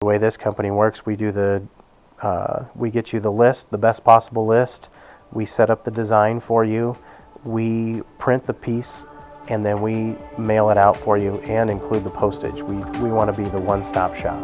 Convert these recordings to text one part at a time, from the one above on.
The way this company works, we get you the list, the best possible list. We set up the design for you. We print the piece, and then we mail it out for you and include the postage. We want to be the one-stop shop.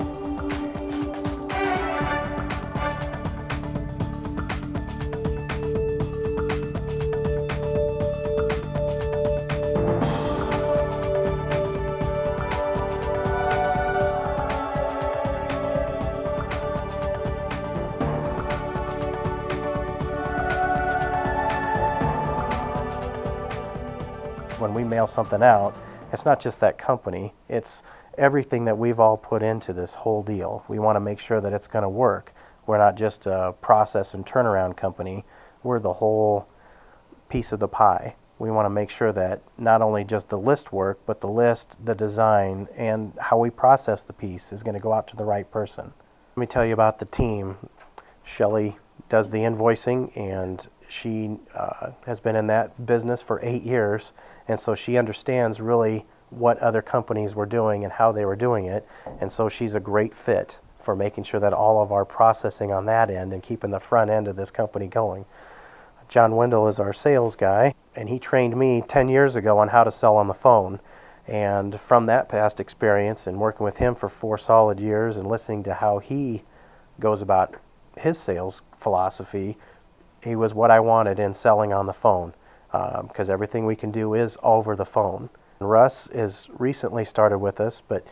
When we mail something out, it's not just that company, it's everything that we've all put into this whole deal. We want to make sure that it's going to work. We're not just a process and turnaround company, we're the whole piece of the pie. We want to make sure that not only just the list work, but the list, the design, and how we process the piece is going to go out to the right person. Let me tell you about the team. Shelley does the invoicing, and she has been in that business for 8 years, and so she understands really what other companies were doing and how they were doing it, and so she's a great fit for making sure that all of our processing on that end and keeping the front end of this company going. John Wendell is our sales guy, and he trained me 10 years ago on how to sell on the phone, and from that past experience and working with him for 4 solid years and listening to how he goes about his sales philosophy, he was what I wanted in selling on the phone, because everything we can do is over the phone. Russ is recently started with us, but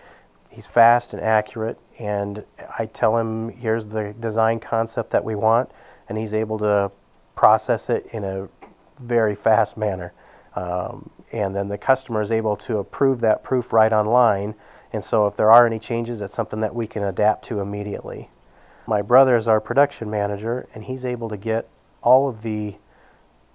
he's fast and accurate, and I tell him here's the design concept that we want, and he's able to process it in a very fast manner. And then the customer is able to approve that proof right online, and so if there are any changes, it's something that we can adapt to immediately. My brother is our production manager, and he's able to get all of the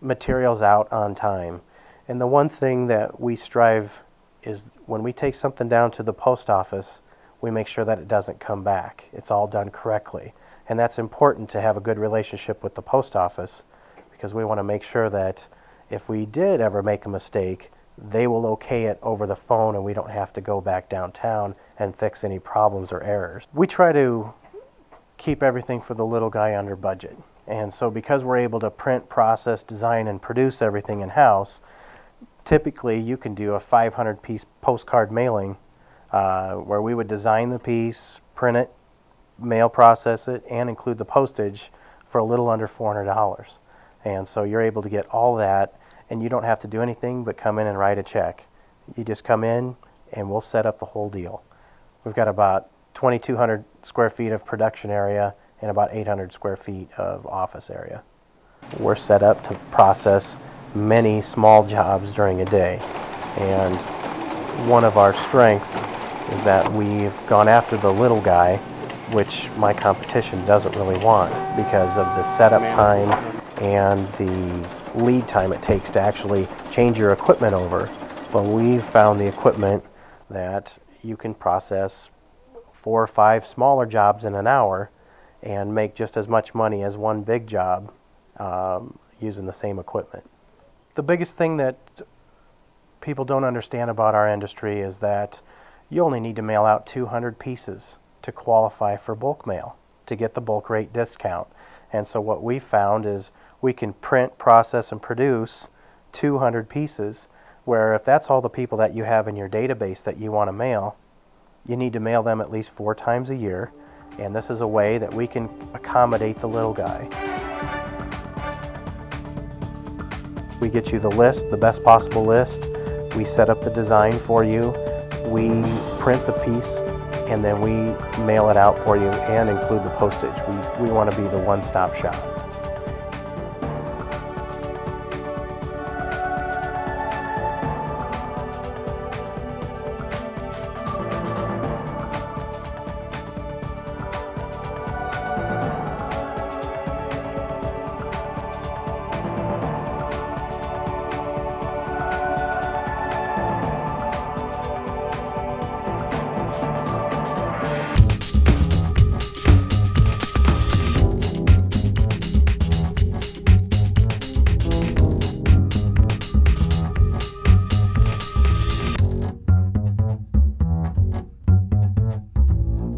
materials out on time. And the one thing that we strive is when we take something down to the post office, we make sure that it doesn't come back. It's all done correctly. And that's important to have a good relationship with the post office, because we want to make sure that if we did ever make a mistake, they will okay it over the phone and we don't have to go back downtown and fix any problems or errors. We try to keep everything for the little guy under budget. And so because we're able to print, process, design, and produce everything in-house, typically you can do a 500-piece postcard mailing where we would design the piece, print it, mail process it, and include the postage for a little under $400. And so you're able to get all that, and you don't have to do anything but come in and write a check. You just come in and we'll set up the whole deal. We've got about 2,200 square feet of production area and about 800 square feet of office area. We're set up to process many small jobs during a day, and one of our strengths is that we've gone after the little guy, which my competition doesn't really want because of the setup time and the lead time it takes to actually change your equipment over. Well, we've found the equipment that you can process 4 or 5 smaller jobs in an hour and make just as much money as one big job using the same equipment. The biggest thing that people don't understand about our industry is that you only need to mail out 200 pieces to qualify for bulk mail to get the bulk rate discount. And so what we found is we can print, process, and produce 200 pieces, where if that's all the people that you have in your database that you want to mail, you need to mail them at least 4 times a year. And this is a way that we can accommodate the little guy. We get you the list, the best possible list. We set up the design for you. We print the piece, and then we mail it out for you and include the postage. We want to be the one-stop shop.